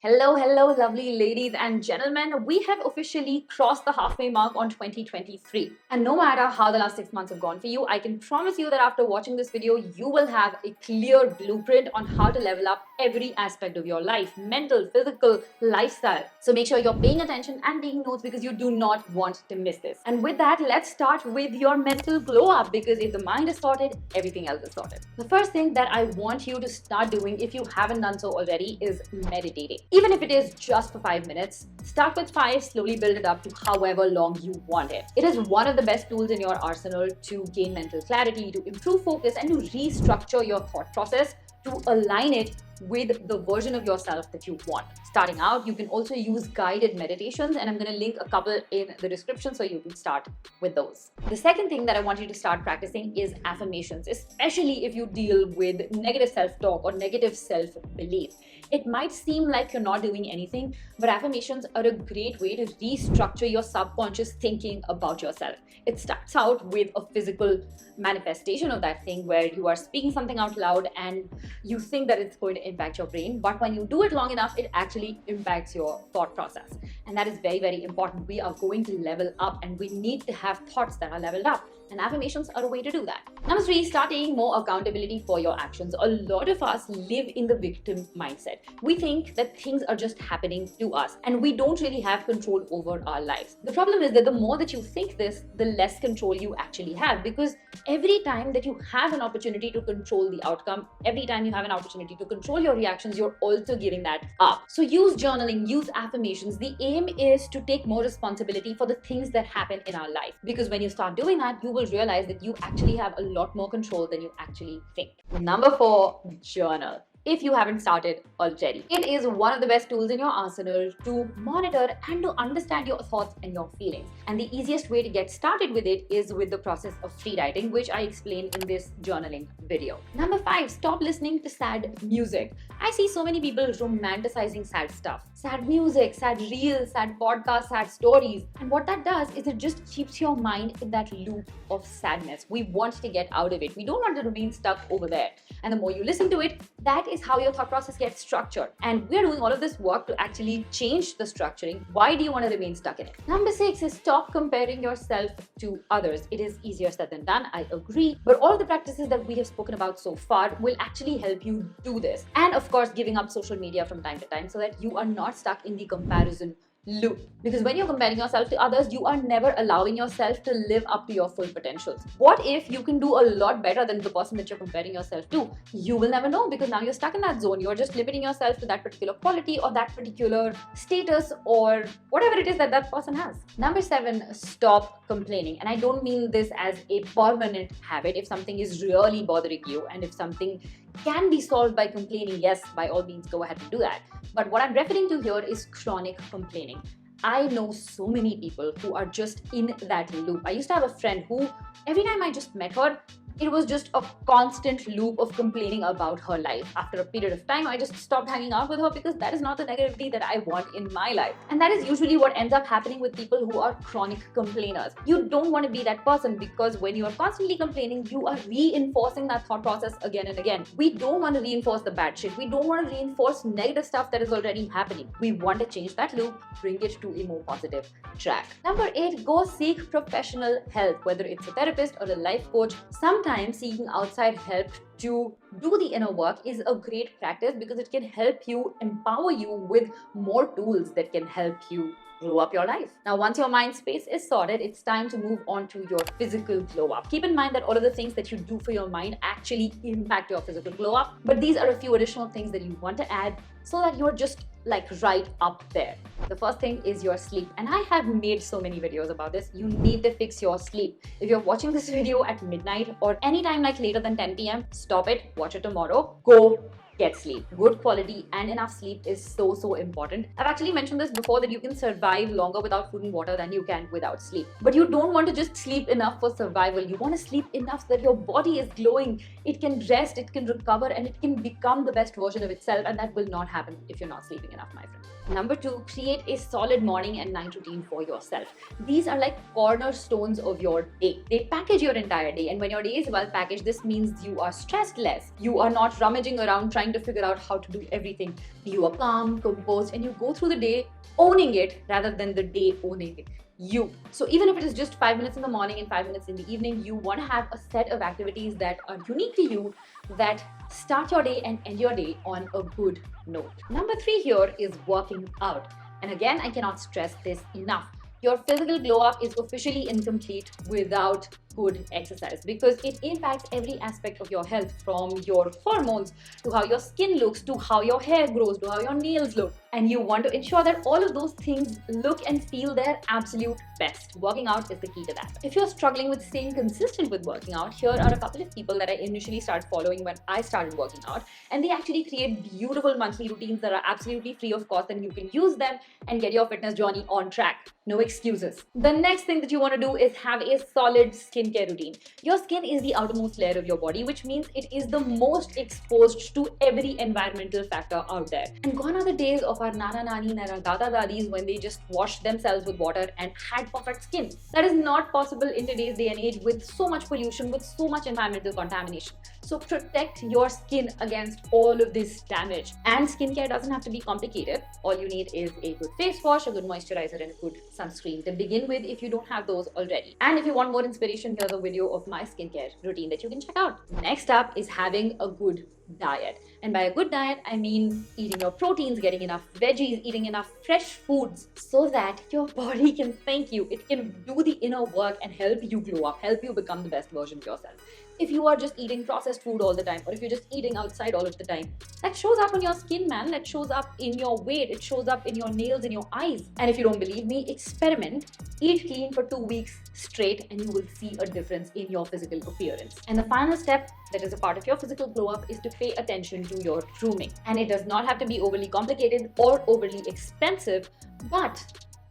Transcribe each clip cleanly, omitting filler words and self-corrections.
Hello, lovely ladies and gentlemen. We have officially crossed the halfway mark on 2023. And no matter how the last 6 months have gone for you, I can promise you that after watching this video, you will have a clear blueprint on how to level up every aspect of your life, mental, physical, lifestyle. So make sure you're paying attention and taking notes because you do not want to miss this. And with that, let's start with your mental glow up, because if the mind is sorted, everything else is sorted. The first thing that I want you to start doing, if you haven't done so already, is meditating. Even if it is just for 5 minutes, start with 5, slowly build it up to however long you want it. It is one of the best tools in your arsenal to gain mental clarity, to improve focus, and to restructure your thought process to align it with the version of yourself that you want. Starting out, you can also use guided meditations, and I'm going to link a couple in the description so you can start with those. The second thing that I want you to start practicing is affirmations, especially if you deal with negative self-talk or negative self-belief. It might seem like you're not doing anything, but affirmations are a great way to restructure your subconscious thinking about yourself. It starts out with a physical manifestation of that thing where you are speaking something out loud and you think that it's going to impact your brain, but when you do it long enough, it actually impacts your thought process. And that is very, very important. We are going to level up and we need to have thoughts that are leveled up. And affirmations are a way to do that. Number 3, start taking more accountability for your actions. A lot of us live in the victim mindset. We think that things are just happening to us and we don't really have control over our lives. The problem is that the more that you think this, the less control you actually have, because every time that you have an opportunity to control the outcome, every time you have an opportunity to control your reactions, you're also giving that up. So use journaling, use affirmations. The aim is to take more responsibility for the things that happen in our life, because when you start doing that, you will realize that you actually have a lot more control than you actually think. Number 4, journal. If you haven't started already, it is one of the best tools in your arsenal to monitor and to understand your thoughts and your feelings. And the easiest way to get started with it is with the process of free writing, which I explained in this journaling video. Number 5, stop listening to sad music. I see so many people romanticizing sad stuff. Sad music, sad reels, sad podcasts, sad stories. And what that does is it just keeps your mind in that loop of sadness. We want to get out of it. We don't want to remain stuck over there. And the more you listen to it, that is how your thought process gets structured. And we're doing all of this work to actually change the structuring. Why do you want to remain stuck in it? Number 6 is stop comparing yourself to others. It is easier said than done, I agree. But all of the practices that we have spoken about so far will actually help you do this. And of course, giving up social media from time to time so that you are not stuck in the comparison loop. Because when you're comparing yourself to others, you are never allowing yourself to live up to your full potentials. What if you can do a lot better than the person that you're comparing yourself to? You will never know, because now you're stuck in that zone. You're just limiting yourself to that particular quality or that particular status or whatever it is that that person has. Number 7, stop complaining. And I don't mean this as a permanent habit. If something is really bothering you and if something can be solved by complaining, yes, by all means, go ahead and do that. But what I'm referring to here is chronic complaining. I know so many people who are just in that loop. I used to have a friend who, every time I just met her, it was just a constant loop of complaining about her life. After a period of time, I just stopped hanging out with her because that is not the negativity that I want in my life. And that is usually what ends up happening with people who are chronic complainers. You don't want to be that person, because when you are constantly complaining, you are reinforcing that thought process again and again. We don't want to reinforce the bad shit. We don't want to reinforce negative stuff that is already happening. We want to change that loop, bring it to a more positive track. Number 8, go seek professional help, whether it's a therapist or a life coach. Sometimes seeking outside help to do the inner work is a great practice, because it can help you, empower you with more tools that can help you grow up your life. Now, once your mind space is sorted, it's time to move on to your physical glow up. Keep in mind that all of the things that you do for your mind actually impact your physical glow up, but these are a few additional things that you want to add so that you're just like right up there. The first thing is your sleep, and I have made so many videos about this. You need to fix your sleep. If you're watching this video at midnight or anytime like later than 10 p.m., stop it, watch it tomorrow, go get sleep. Good quality and enough sleep is so important. I've actually mentioned this before, that you can survive longer without food and water than you can without sleep. But you don't want to just sleep enough for survival. You want to sleep enough so that your body is glowing, it can rest, it can recover, and it can become the best version of itself. And that will not happen if you're not sleeping enough, my friend. Number 2, create a solid morning and night routine for yourself. These are like cornerstones of your day. They package your entire day, and when your day is well packaged, this means you are stressed less. You are not rummaging around trying trying to figure out how to do everything. You are calm, composed, and you go through the day owning it rather than the day owning you. So even if it is just 5 minutes in the morning and 5 minutes in the evening, you want to have a set of activities that are unique to you, that start your day and end your day on a good note. Number 3 here is working out. And again, I cannot stress this enough. Your physical glow up is officially incomplete without good exercise, because it impacts every aspect of your health, from your hormones to how your skin looks, to how your hair grows, to how your nails look. And you want to ensure that all of those things look and feel their absolute best. Working out is the key to that. If you're struggling with staying consistent with working out, here are a couple of people that I initially started following when I started working out, and they actually create beautiful monthly routines that are absolutely free of cost, and you can use them and get your fitness journey on track. No excuses. The next thing that you want to do is have a solid skincare routine. Your skin is the outermost layer of your body, which means it is the most exposed to every environmental factor out there. And gone are the days of our nana nani and our dada dadis when they just washed themselves with water and had perfect skin. That is not possible in today's day and age, with so much pollution, with so much environmental contamination. So protect your skin against all of this damage. And skincare doesn't have to be complicated. All you need is a good face wash, a good moisturizer, and a good sunscreen to begin with if you don't have those already. And if you want more inspiration, here's a video of my skincare routine that you can check out. Next up is having a good diet. And by a good diet, I mean eating your proteins, getting enough veggies, eating enough fresh foods so that your body can thank you. It can do the inner work and help you glow up, help you become the best version of yourself. If you are just eating processed food all the time, or if you're just eating outside all of the time, that shows up on your skin, man. That shows up in your weight. It shows up in your nails, in your eyes. And if you don't believe me, experiment. Eat clean for 2 weeks straight and you will see a difference in your physical appearance. And the final step that is a part of your physical glow up is to pay attention to your grooming. And it does not have to be overly complicated or overly expensive, but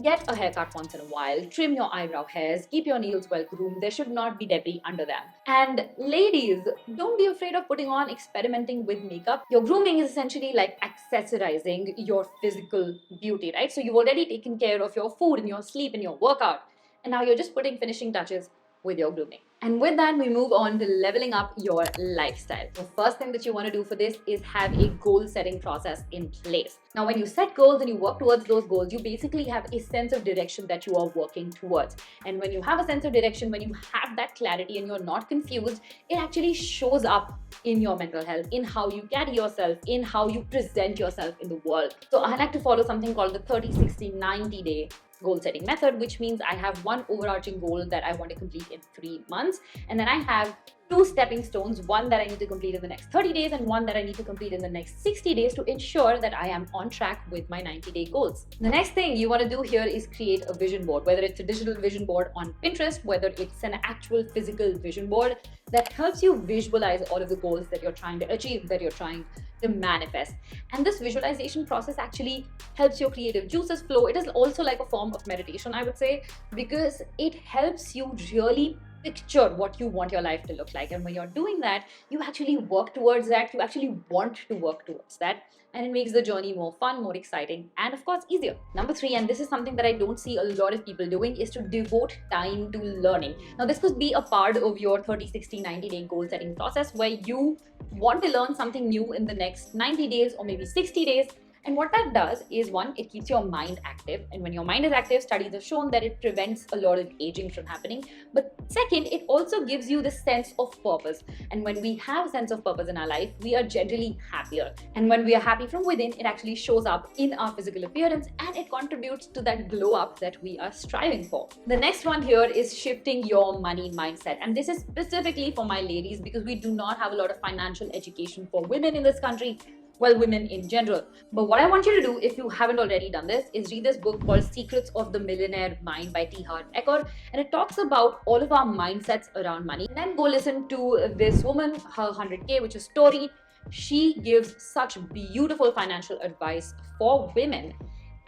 get a haircut once in a while, trim your eyebrow hairs, keep your nails well groomed. There should not be debris under them. And ladies, don't be afraid of putting on experimenting with makeup. Your grooming is essentially like accessorizing your physical beauty, right? So you've already taken care of your food and your sleep and your workout, and now you're just putting finishing touches with your grooming. And with that, we move on to leveling up your lifestyle. The first thing that you want to do for this is have a goal setting process in place. Now, when you set goals and you work towards those goals, you basically have a sense of direction that you are working towards. And when you have a sense of direction, when you have that clarity and you're not confused, it actually shows up in your mental health, in how you carry yourself, in how you present yourself in the world. So I like to follow something called the 30, 60, 90 day goal setting method, which means I have one overarching goal that I want to complete in 3 months, and then I have 2 stepping stones, one that I need to complete in the next 30 days and one that I need to complete in the next 60 days to ensure that I am on track with my 90-day goals. The next thing you want to do here is create a vision board, whether it's a digital vision board on Pinterest, whether it's an actual physical vision board that helps you visualize all of the goals that you're trying to achieve, that you're trying to manifest. And this visualization process actually helps your creative juices flow. It is also like a form of meditation, I would say, because it helps you really picture what you want your life to look like. And when you're doing that, you actually work towards that. You actually want to work towards that. And it makes the journey more fun, more exciting, and of course, easier. Number 3, and this is something that I don't see a lot of people doing, is to devote time to learning. Now, this could be a part of your 30, 60, 90-day goal setting process where you want to learn something new in the next 90 days or maybe 60 days. And what that does is, one, it keeps your mind active. And when your mind is active, studies have shown that it prevents a lot of aging from happening. But second, it also gives you the sense of purpose. And when we have a sense of purpose in our life, we are generally happier. And when we are happy from within, it actually shows up in our physical appearance and it contributes to that glow up that we are striving for. The next one here is shifting your money mindset. And this is specifically for my ladies, because we do not have a lot of financial education for women in this country. Well, women in general. But what I want you to do, if you haven't already done this, is read this book called Secrets of the Millionaire Mind by T. Harv Eker. And it talks about all of our mindsets around money. And then go listen to this woman, her 100K, which is Tori. She gives such beautiful financial advice for women.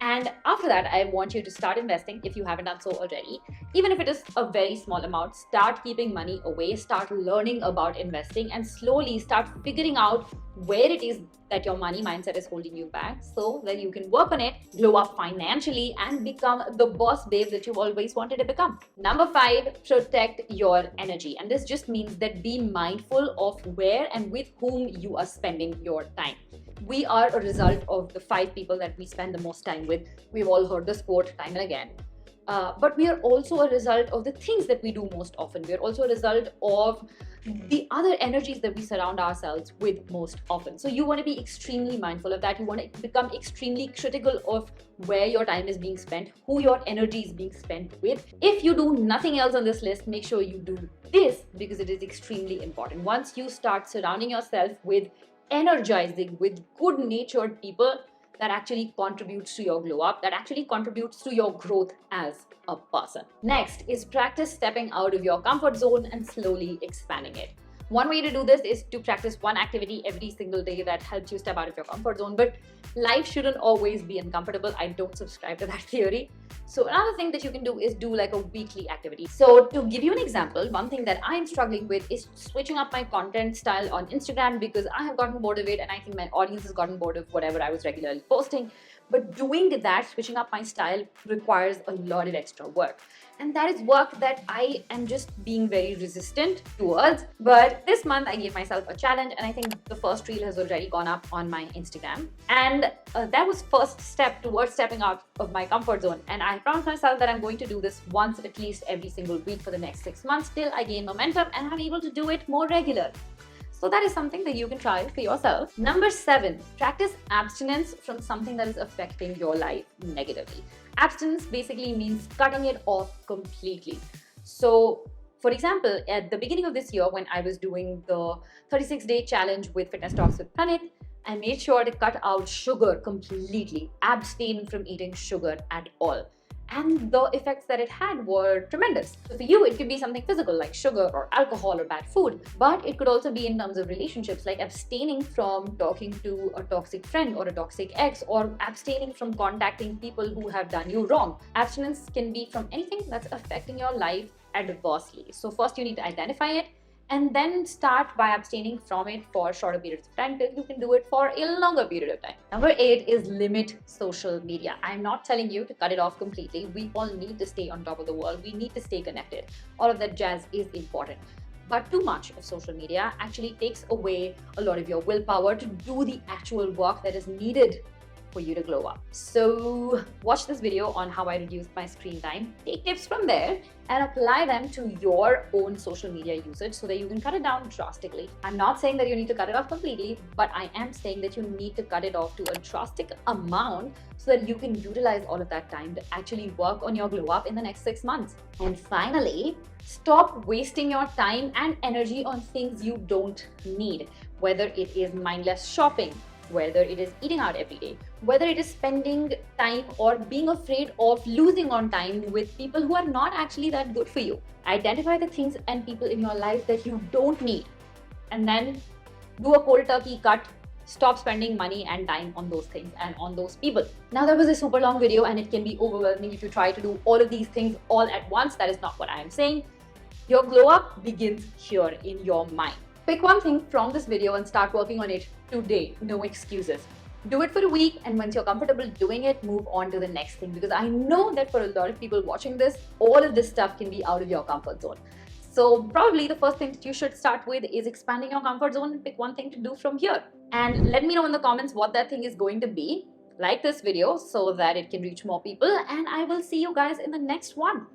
And after that, I want you to start investing if you haven't done so already. Even if it is a very small amount, start keeping money away, start learning about investing, and slowly start figuring out where it is that your money mindset is holding you back, so that you can work on it, glow up financially, and become the boss babe that you've always wanted to become. Number 5, protect your energy. And this just means that be mindful of where and with whom you are spending your time. We are a result of the 5 people that we spend the most time with. We've all heard this quote time and again. But we are also a result of the things that we do most often. We are also a result of the other energies that we surround ourselves with most often. So you want to be extremely mindful of that. You want to become extremely critical of where your time is being spent, who your energy is being spent with. If you do nothing else on this list, make sure you do this, because it is extremely important. Once you start surrounding yourself with energizing, with good-natured people, that actually contributes to your glow up, that actually contributes to your growth as a person. Next is practice stepping out of your comfort zone and slowly expanding it. One way to do this is to practice one activity every single day that helps you step out of your comfort zone, but life shouldn't always be uncomfortable. I don't subscribe to that theory. So another thing that you can do is do like a weekly activity. So to give you an example, one thing that I'm struggling with is switching up my content style on Instagram, because I have gotten bored of it and I think my audience has gotten bored of whatever I was regularly posting. But doing that, switching up my style, requires a lot of extra work. And that is work that I am just being very resistant towards. But this month I gave myself a challenge, and I think the first reel has already gone up on my Instagram. And that was first step towards stepping out of my comfort zone. And I promised myself that I'm going to do this once at least every single week for the next 6 months till I gain momentum and I'm able to do it more regular. So that is something that you can try for yourself. Number 7, practice abstinence from something that is affecting your life negatively. Abstinence basically means cutting it off completely. So, for example, at the beginning of this year, when I was doing the 36-day challenge with Fitness Talks with Pranit, I made sure to cut out sugar completely, abstain from eating sugar at all. And the effects that it had were tremendous. So for you, it could be something physical like sugar or alcohol or bad food, but it could also be in terms of relationships, like abstaining from talking to a toxic friend or a toxic ex, or abstaining from contacting people who have done you wrong. Abstinence can be from anything that's affecting your life adversely. So first you need to identify it, and then start by abstaining from it for shorter periods of time till you can do it for a longer period of time. Number 8 is limit social media. I'm not telling you to cut it off completely. We all need to stay on top of the world. We need to stay connected. All of that jazz is important. But too much of social media actually takes away a lot of your willpower to do the actual work that is needed for you to glow up. So watch this video on how I reduced my screen time, take tips from there and apply them to your own social media usage so that you can cut it down drastically. I'm not saying that you need to cut it off completely, but I am saying that you need to cut it off to a drastic amount so that you can utilize all of that time to actually work on your glow up in the next 6 months. And finally, stop wasting your time and energy on things you don't need, whether it is mindless shopping, whether it is eating out every day, whether it is spending time or being afraid of losing on time with people who are not actually that good for you. Identify the things and people in your life that you don't need, and then do a cold turkey cut. Stop spending money and time on those things and on those people. Now, that was a super long video and it can be overwhelming if you try to do all of these things all at once. That is not what I am saying. Your glow up begins here in your mind. Pick one thing from this video and start working on it today. No excuses. Do it for a week, and once you're comfortable doing it, move on to the next thing, because I know that for a lot of people watching this, all of this stuff can be out of your comfort zone. So probably the first thing that you should start with is expanding your comfort zone and pick one thing to do from here. And let me know in the comments what that thing is going to be. Like this video so that it can reach more people, and I will see you guys in the next one.